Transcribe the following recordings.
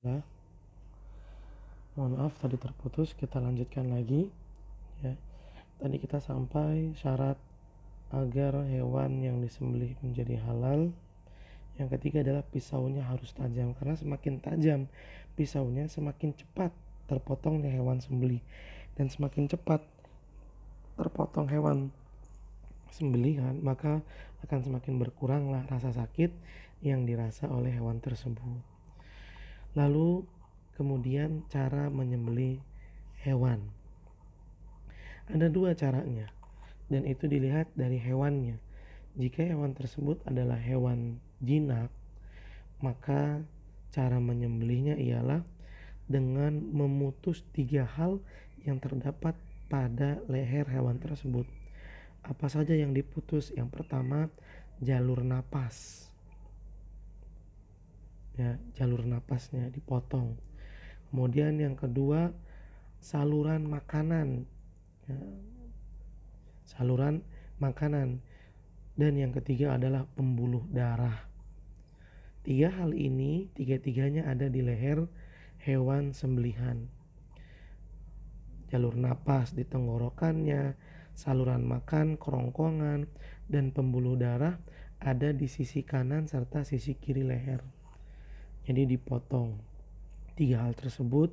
Nah, mohon maaf tadi terputus, kita lanjutkan lagi ya. Tadi kita sampai syarat agar hewan yang disembelih menjadi halal. Yang ketiga adalah pisaunya harus tajam, karena semakin tajam pisaunya semakin cepat terpotongnya hewan sembelih, dan semakin cepat terpotong hewan sembelihan maka akan semakin berkuranglah rasa sakit yang dirasa oleh hewan tersebut. Lalu kemudian cara menyembelih hewan. Ada dua caranya, dan itu dilihat dari hewannya. Jika hewan tersebut adalah hewan jinak, maka cara menyembelihnya ialah dengan memutus 3 hal yang terdapat pada leher hewan tersebut. Apa saja yang diputus? Yang pertama, jalur napas. Ya, jalur napasnya dipotong. Kemudian yang kedua, saluran makanan. Ya, saluran makanan. Dan yang ketiga adalah pembuluh darah. 3 hal ini, tiga-tiganya ada di leher hewan sembelihan. Jalur napas di tenggorokannya, saluran makan, kerongkongan, dan pembuluh darah ada di sisi kanan serta sisi kiri leher. Jadi dipotong 3 hal tersebut,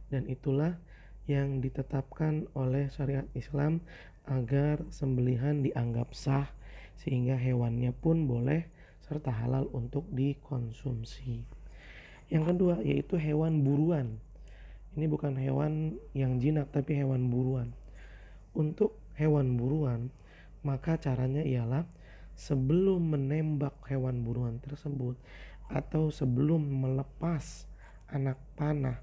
dan itulah yang ditetapkan oleh syariat Islam agar sembelihan dianggap sah, sehingga hewannya pun boleh serta halal untuk dikonsumsi. Yang kedua yaitu hewan buruan. Ini bukan hewan yang jinak tapi hewan buruan. Untuk hewan buruan, maka caranya ialah sebelum menembak hewan buruan tersebut atau sebelum melepas anak panah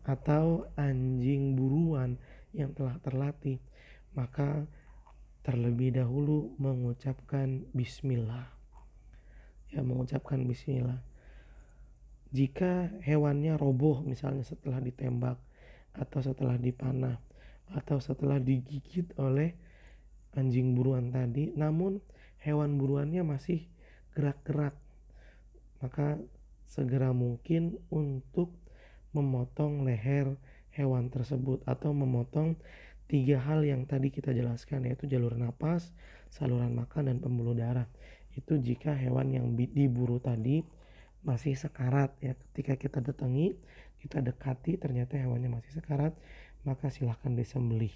atau anjing buruan yang telah terlatih, maka terlebih dahulu mengucapkan bismillah. Ya, mengucapkan bismillah. Jika hewannya roboh misalnya setelah ditembak atau setelah dipanah atau setelah digigit oleh anjing buruan tadi, namun hewan buruannya masih gerak-gerak, maka segera mungkin untuk memotong leher hewan tersebut atau memotong 3 hal yang tadi kita jelaskan, yaitu jalur napas, saluran makan, dan pembuluh darah. Itu jika hewan yang diburu tadi masih sekarat ya. Ketika kita datangi, kita dekati, ternyata hewannya masih sekarat, maka silahkan disembelih.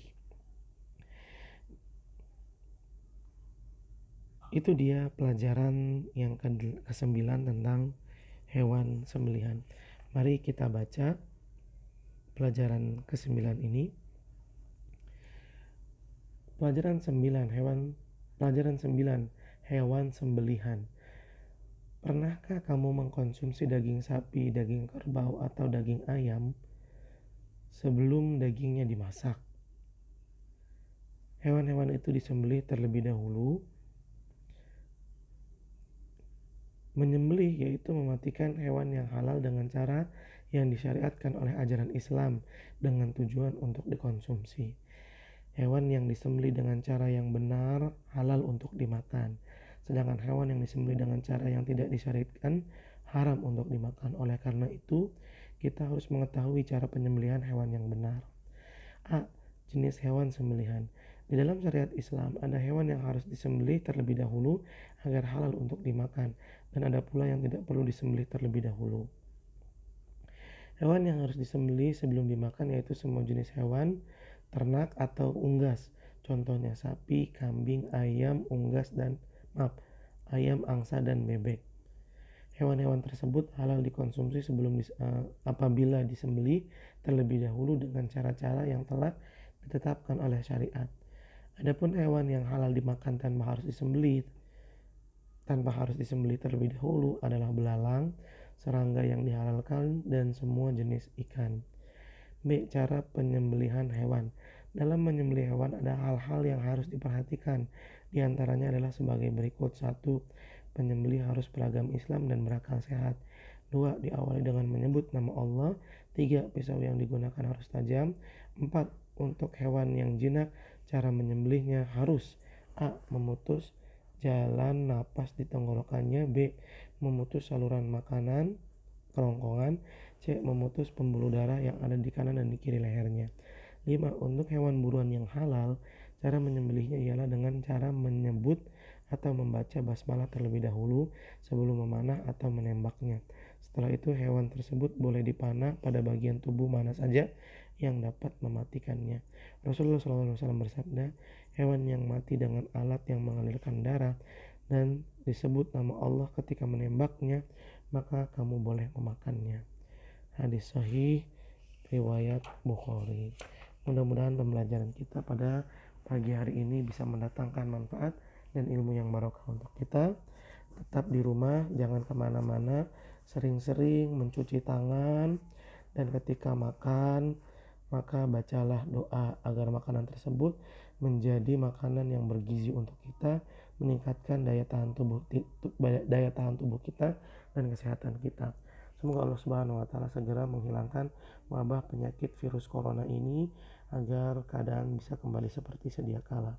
Itu dia pelajaran yang ke-9 tentang hewan sembelihan. Mari kita baca pelajaran ke-9 ini. Pelajaran 9 hewan sembelihan. Pernahkah kamu mengkonsumsi daging sapi, daging kerbau, atau daging ayam sebelum dagingnya dimasak? Hewan-hewan itu disembelih terlebih dahulu. Menyembelih yaitu mematikan hewan yang halal dengan cara yang disyariatkan oleh ajaran Islam dengan tujuan untuk dikonsumsi. Hewan yang disembelih dengan cara yang benar halal untuk dimakan. Sedangkan hewan yang disembelih dengan cara yang tidak disyariatkan haram untuk dimakan. Oleh karena itu, kita harus mengetahui cara penyembelihan hewan yang benar. A. Jenis hewan sembelihan. Di dalam syariat Islam, ada hewan yang harus disembelih terlebih dahulu agar halal untuk dimakan, dan ada pula yang tidak perlu disembelih terlebih dahulu. Hewan yang harus disembelih sebelum dimakan yaitu semua jenis hewan ternak atau unggas. Contohnya sapi, kambing, ayam, ayam, angsa, dan bebek. Hewan-hewan tersebut halal dikonsumsi apabila disembelih terlebih dahulu dengan cara-cara yang telah ditetapkan oleh syariat. Adapun hewan yang halal dimakan tanpa harus disembelih terlebih dahulu adalah belalang, serangga yang dihalalkan, dan semua jenis ikan. B. Cara penyembelihan hewan. Dalam menyembelih hewan ada hal-hal yang harus diperhatikan. Di antaranya adalah sebagai berikut. 1. Penyembelih harus beragama Islam dan berakal sehat. 2. Diawali dengan menyebut nama Allah. 3. Pisau yang digunakan harus tajam. 4. Untuk hewan yang jinak, cara menyembelihnya harus A. Memutus jalan napas di tenggorokannya. B. Memutus saluran makanan, kerongkongan. C. Memutus pembuluh darah yang ada di kanan dan di kiri lehernya. 5. Untuk hewan buruan yang halal, cara menyembelihnya ialah dengan cara menyebut atau membaca basmalah terlebih dahulu sebelum memanah atau menembaknya. Setelah itu hewan tersebut boleh dipanah pada bagian tubuh mana saja yang dapat mematikannya. Rasulullah SAW bersabda, hewan yang mati dengan alat yang mengalirkan darah dan disebut nama Allah ketika menembaknya, maka kamu boleh memakannya. Hadis sahih riwayat Bukhari. Mudah-mudahan pembelajaran kita pada pagi hari ini bisa mendatangkan manfaat dan ilmu yang barokah untuk kita. Tetap di rumah, jangan kemana-mana, sering-sering mencuci tangan, dan ketika makan maka bacalah doa agar makanan tersebut menjadi makanan yang bergizi untuk kita, meningkatkan daya tahan tubuh kita dan kesehatan kita. Semoga Allah Subhanahu wa taala segera menghilangkan wabah penyakit virus corona ini agar keadaan bisa kembali seperti sedia kala.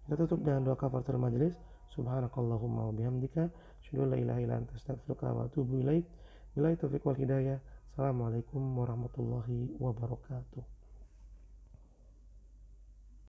Kita tutup dengan doa kafaratul majelis. Subhanakallahumma wa bihamdika, asyhadu an la ilaha illa anta, astaghfiruka wa atubu ilaik. Billahi taufiq wal hidayah. Assalamualaikum warahmatullahi wabarakatuh.